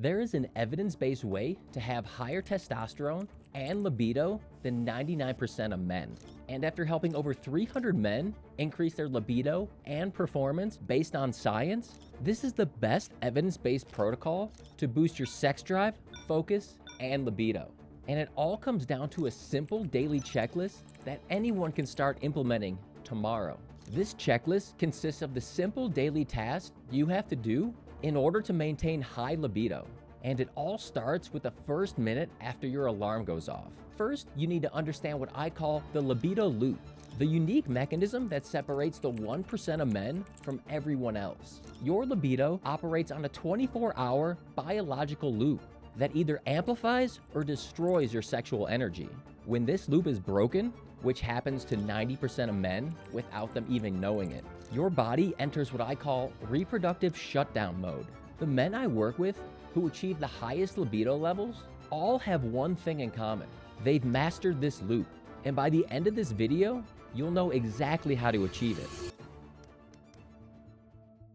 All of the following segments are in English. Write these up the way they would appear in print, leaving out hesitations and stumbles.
There is an evidence-based way to have higher testosterone and libido than 99% of men. And after helping over 300 men increase their libido and performance based on science, this is the best evidence-based protocol to boost your sex drive, focus, and libido. And it all comes down to a simple daily checklist that anyone can start implementing tomorrow. This checklist consists of the simple daily tasks you have to do in order to maintain high libido. And it all starts with the first minute after your alarm goes off. First, you need to understand what I call the libido loop, the unique mechanism that separates the 1% of men from everyone else. Your libido operates on a 24-hour biological loop that either amplifies or destroys your sexual energy. When this loop is broken, which happens to 90% of men without them even knowing it, your body enters what I call reproductive shutdown mode. The men I work with who achieve the highest libido levels all have one thing in common. They've mastered this loop. And by the end of this video, you'll know exactly how to achieve it.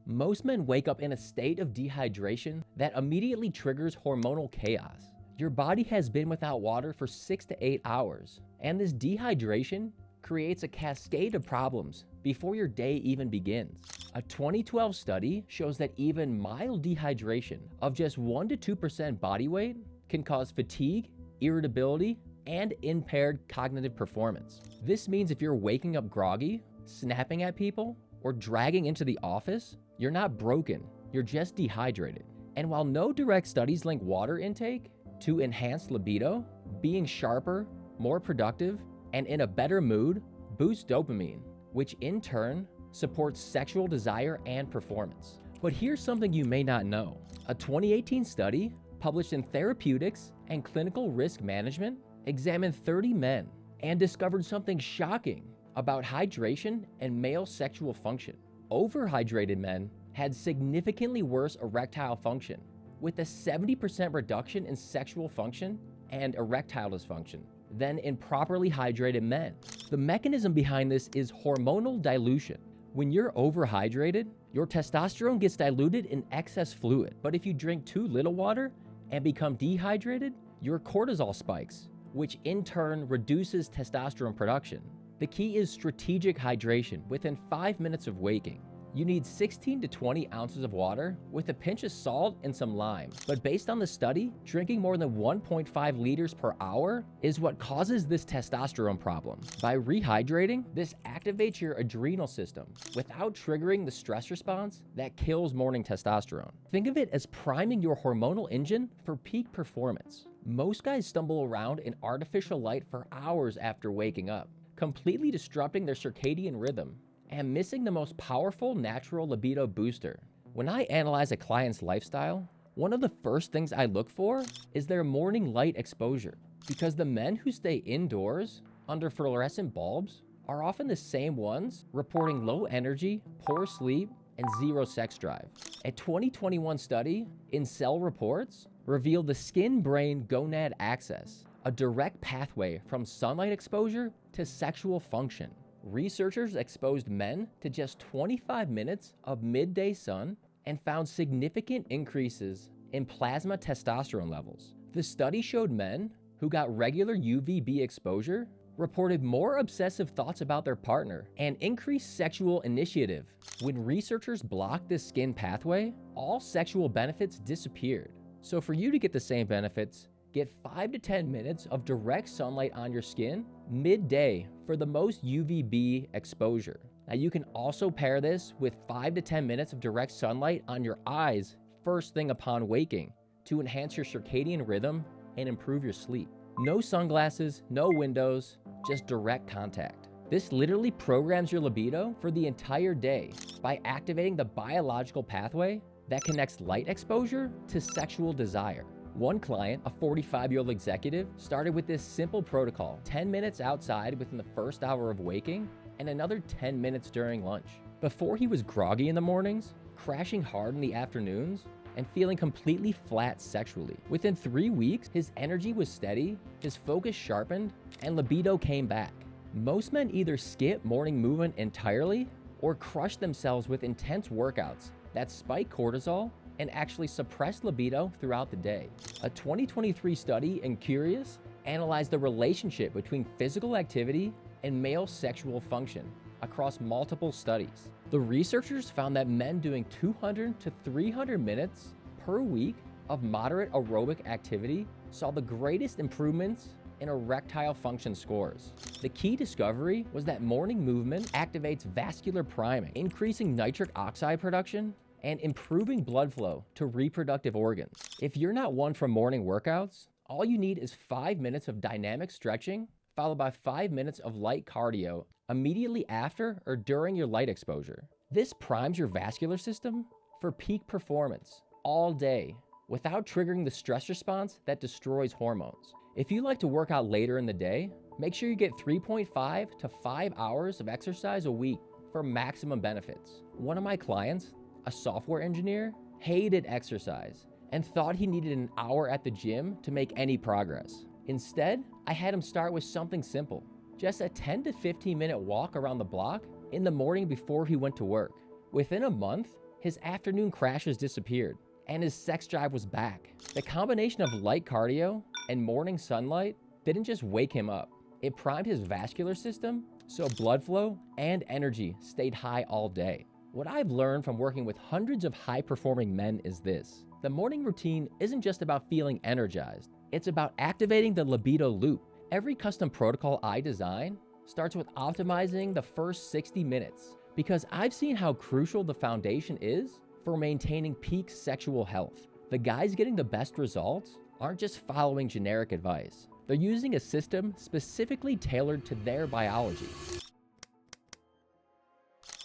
Most men wake up in a state of dehydration that immediately triggers hormonal chaos. Your body has been without water for 6 to 8 hours, and this dehydration creates a cascade of problems before your day even begins. A 2012 study shows that even mild dehydration of just 1 to 2% body weight can cause fatigue, irritability, and impaired cognitive performance. This means if you're waking up groggy, snapping at people, or dragging into the office, you're not broken, you're just dehydrated. And while no direct studies link water intake to enhanced libido, being sharper, more productive, and in a better mood boosts dopamine, which in turn supports sexual desire and performance. But here's something you may not know. A 2018 study published in Therapeutics and Clinical Risk Management examined 30 men and discovered something shocking about hydration and male sexual function. Overhydrated men had significantly worse erectile function, with a 70% reduction in sexual function and erectile dysfunction than in properly hydrated men. The mechanism behind this is hormonal dilution. When you're overhydrated, your testosterone gets diluted in excess fluid. But if you drink too little water and become dehydrated, your cortisol spikes, which in turn reduces testosterone production. The key is strategic hydration within 5 minutes of waking. You need 16 to 20 ounces of water with a pinch of salt and some lime. But based on the study, drinking more than 1.5 liters per hour is what causes this testosterone problem. By rehydrating, this activates your adrenal system without triggering the stress response that kills morning testosterone. Think of it as priming your hormonal engine for peak performance. Most guys stumble around in artificial light for hours after waking up, completely disrupting their circadian rhythm and missing the most powerful natural libido booster. When I analyze a client's lifestyle, one of the first things I look for is their morning light exposure, because the men who stay indoors under fluorescent bulbs are often the same ones reporting low energy, poor sleep, and zero sex drive. A 2021 study in Cell Reports revealed the skin-brain gonad axis, a direct pathway from sunlight exposure to sexual function. Researchers exposed men to just 25 minutes of midday sun and found significant increases in plasma testosterone levels. The study showed men who got regular UVB exposure reported more obsessive thoughts about their partner and increased sexual initiative. When researchers blocked this skin pathway, all sexual benefits disappeared. So for you to get the same benefits, get 5 to 10 minutes of direct sunlight on your skin midday for the most UVB exposure. Now you can also pair this with 5 to 10 minutes of direct sunlight on your eyes first thing upon waking to enhance your circadian rhythm and improve your sleep. No sunglasses, no windows, just direct contact. This literally programs your libido for the entire day by activating the biological pathway that connects light exposure to sexual desire. One client, a 45-year-old executive, started with this simple protocol: 10 minutes outside within the first hour of waking and another 10 minutes during lunch. Before, he was groggy in the mornings, crashing hard in the afternoons, and feeling completely flat sexually. Within 3 weeks, his energy was steady, his focus sharpened, and libido came back. Most men either skip morning movement entirely or crush themselves with intense workouts that spike cortisol and actually suppress libido throughout the day. A 2023 study in Curious analyzed the relationship between physical activity and male sexual function across multiple studies. The researchers found that men doing 200 to 300 minutes per week of moderate aerobic activity saw the greatest improvements in erectile function scores. The key discovery was that morning movement activates vascular priming, increasing nitric oxide production and improving blood flow to reproductive organs. If you're not one for morning workouts, all you need is 5 minutes of dynamic stretching followed by 5 minutes of light cardio immediately after or during your light exposure. This primes your vascular system for peak performance all day without triggering the stress response that destroys hormones. If you like to work out later in the day, make sure you get 3.5 to 5 hours of exercise a week for maximum benefits. One of my clients, a software engineer, hated exercise and thought he needed an hour at the gym to make any progress. Instead, I had him start with something simple, just a 10 to 15 minute walk around the block in the morning before he went to work. Within a month, his afternoon crashes disappeared and his sex drive was back. The combination of light cardio and morning sunlight didn't just wake him up, it primed his vascular system so blood flow and energy stayed high all day. What I've learned from working with hundreds of high-performing men is this: the morning routine isn't just about feeling energized, it's about activating the libido loop. Every custom protocol I design starts with optimizing the first 60 minutes because I've seen how crucial the foundation is for maintaining peak sexual health. The guys getting the best results aren't just following generic advice. They're using a system specifically tailored to their biology.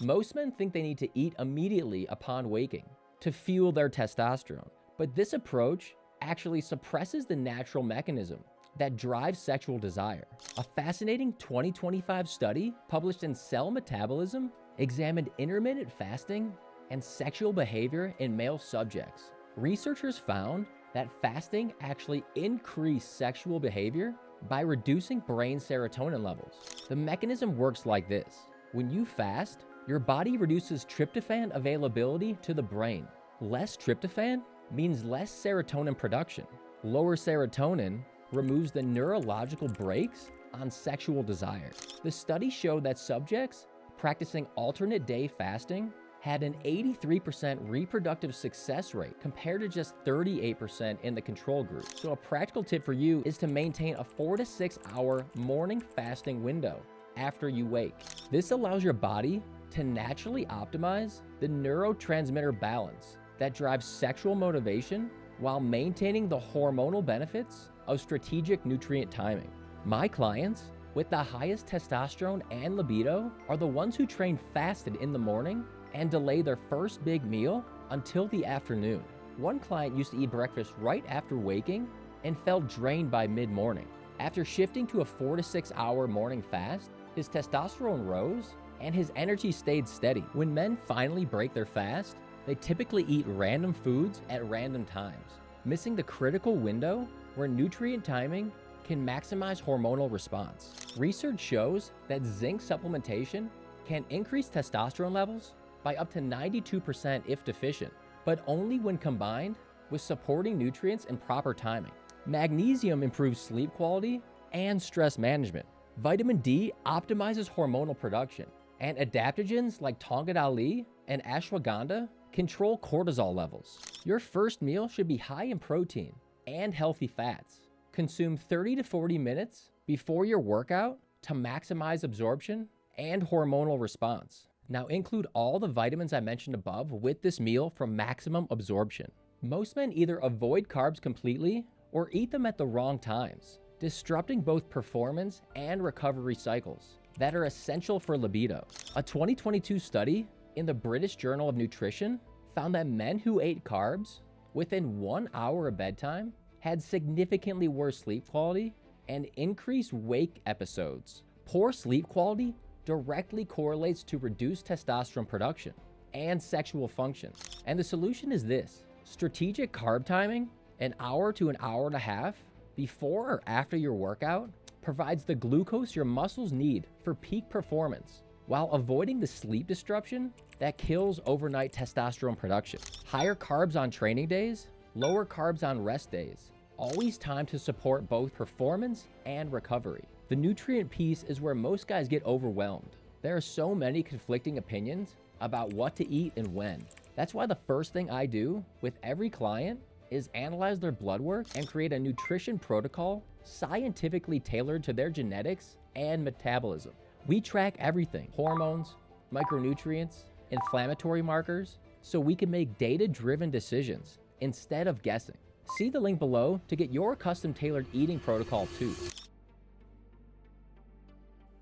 Most men think they need to eat immediately upon waking to fuel their testosterone, but this approach actually suppresses the natural mechanism that drives sexual desire. A fascinating 2025 study published in Cell Metabolism examined intermittent fasting and sexual behavior in male subjects. Researchers found that fasting actually increased sexual behavior by reducing brain serotonin levels. The mechanism works like this: when you fast, your body reduces tryptophan availability to the brain. Less tryptophan means less serotonin production. Lower serotonin removes the neurological brakes on sexual desire. The study showed that subjects practicing alternate day fasting had an 83% reproductive success rate compared to just 38% in the control group. So a practical tip for you is to maintain a 4 to 6 hour morning fasting window after you wake. This allows your body to naturally optimize the neurotransmitter balance that drives sexual motivation while maintaining the hormonal benefits of strategic nutrient timing. My clients with the highest testosterone and libido are the ones who train fasted in the morning and delay their first big meal until the afternoon. One client used to eat breakfast right after waking and felt drained by mid-morning. After shifting to a 4 to 6 hour morning fast, his testosterone rose and his energy stayed steady. When men finally break their fast, they typically eat random foods at random times, missing the critical window where nutrient timing can maximize hormonal response. Research shows that zinc supplementation can increase testosterone levels by up to 92% if deficient, but only when combined with supporting nutrients and proper timing. Magnesium improves sleep quality and stress management. Vitamin D optimizes hormonal production, and adaptogens like tongadali and ashwagandha control cortisol levels. Your first meal should be high in protein and healthy fats. Consume 30 to 40 minutes before your workout to maximize absorption and hormonal response. Now include all the vitamins I mentioned above with this meal for maximum absorption. Most men either avoid carbs completely or eat them at the wrong times, disrupting both performance and recovery cycles that are essential for libido. A 2022 study in the British Journal of Nutrition found that men who ate carbs within 1 hour of bedtime had significantly worse sleep quality and increased wake episodes. Poor sleep quality directly correlates to reduced testosterone production and sexual function. And the solution is this: strategic carb timing, an hour to an hour and a half before or after your workout, provides the glucose your muscles need for peak performance while avoiding the sleep disruption that kills overnight testosterone production. Higher carbs on training days, lower carbs on rest days. Always time to support both performance and recovery. The nutrient piece is where most guys get overwhelmed. There are so many conflicting opinions about what to eat and when. That's why the first thing I do with every client is analyze their blood work and create a nutrition protocol scientifically tailored to their genetics and metabolism. We track everything: hormones, micronutrients, inflammatory markers, so we can make data-driven decisions instead of guessing. See the link below to get your custom-tailored eating protocol too.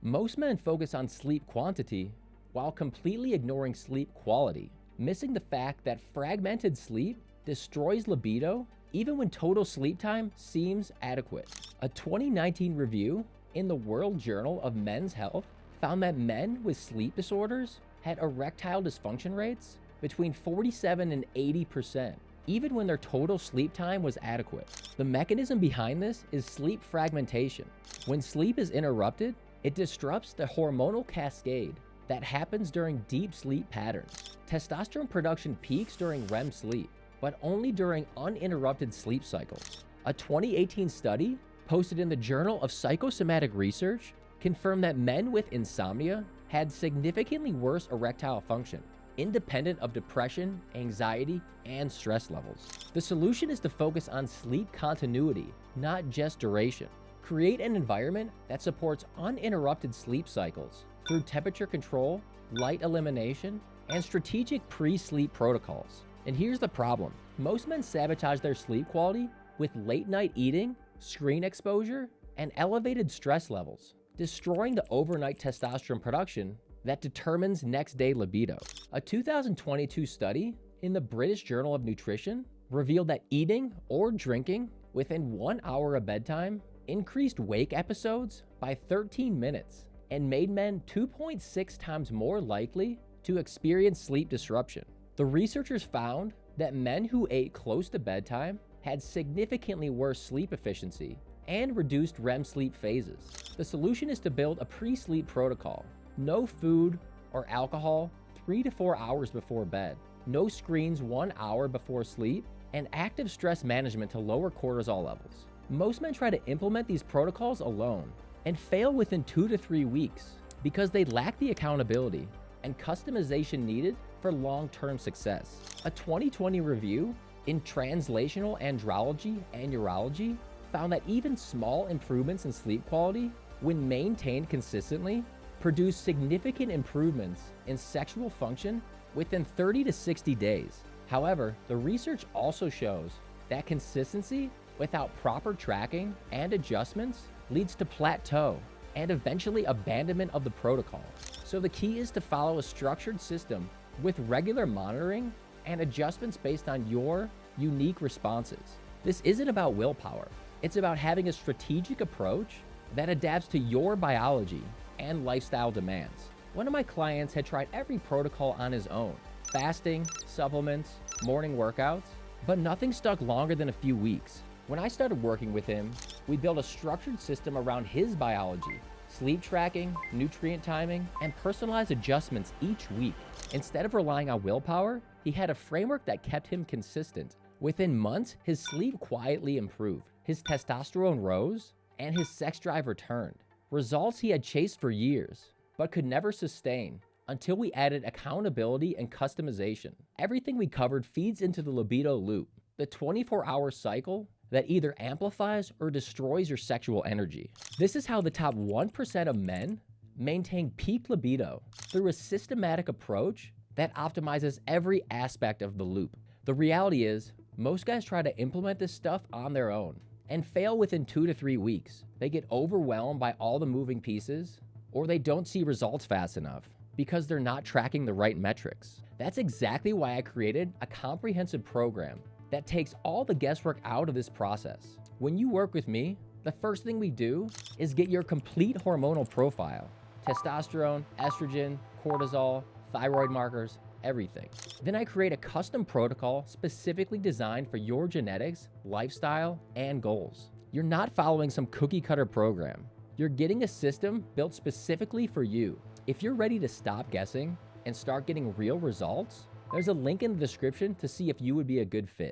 Most men focus on sleep quantity while completely ignoring sleep quality, missing the fact that fragmented sleep destroys libido even when total sleep time seems adequate. A 2019 review in the World Journal of Men's Health found that men with sleep disorders had erectile dysfunction rates between 47 and 80%, even when their total sleep time was adequate. The mechanism behind this is sleep fragmentation. When sleep is interrupted, it disrupts the hormonal cascade that happens during deep sleep patterns. Testosterone production peaks during REM sleep, but only during uninterrupted sleep cycles. A 2018 study posted in the Journal of Psychosomatic Research confirmed that men with insomnia had significantly worse erectile function, independent of depression, anxiety, and stress levels. The solution is to focus on sleep continuity, not just duration. Create an environment that supports uninterrupted sleep cycles through temperature control, light elimination, and strategic pre-sleep protocols. And here's the problem: most men sabotage their sleep quality with late-night eating, screen exposure, and elevated stress levels, destroying the overnight testosterone production that determines next-day libido. A 2022 study in the British Journal of Nutrition revealed that eating or drinking within 1 hour of bedtime increased wake episodes by 13 minutes and made men 2.6 times more likely to experience sleep disruption. The researchers found that men who ate close to bedtime had significantly worse sleep efficiency and reduced REM sleep phases. The solution is to build a pre-sleep protocol. No food or alcohol 3 to 4 hours before bed. No screens 1 hour before sleep, and active stress management to lower cortisol levels. Most men try to implement these protocols alone and fail within 2 to 3 weeks because they lack the accountability and customization needed for long-term success. A 2020 review in Translational Andrology and Urology found that even small improvements in sleep quality, when maintained consistently, produce significant improvements in sexual function within 30 to 60 days. However, the research also shows that consistency without proper tracking and adjustments leads to plateau and eventually abandonment of the protocol. So the key is to follow a structured system with regular monitoring and adjustments based on your unique responses. This isn't about willpower. It's about having a strategic approach that adapts to your biology and lifestyle demands. One of my clients had tried every protocol on his own: fasting, supplements, morning workouts, but nothing stuck longer than a few weeks. When I started working with him, we built a structured system around his biology: sleep tracking, nutrient timing, and personalized adjustments each week. Instead of relying on willpower, he had a framework that kept him consistent. Within months, his sleep quietly improved, his testosterone rose, and his sex drive returned. Results he had chased for years, but could never sustain until we added accountability and customization. Everything we covered feeds into the libido loop, the 24-hour cycle that either amplifies or destroys your sexual energy. This is how the top 1% of men maintain peak libido, through a systematic approach that optimizes every aspect of the loop. The reality is, most guys try to implement this stuff on their own and fail within 2 to 3 weeks. They get overwhelmed by all the moving pieces, or they don't see results fast enough because they're not tracking the right metrics. That's exactly why I created a comprehensive program that takes all the guesswork out of this process. When you work with me, the first thing we do is get your complete hormonal profile: testosterone, estrogen, cortisol, thyroid markers, everything. Then I create a custom protocol specifically designed for your genetics, lifestyle, and goals. You're not following some cookie cutter program. You're getting a system built specifically for you. If you're ready to stop guessing and start getting real results, there's a link in the description to see if you would be a good fit.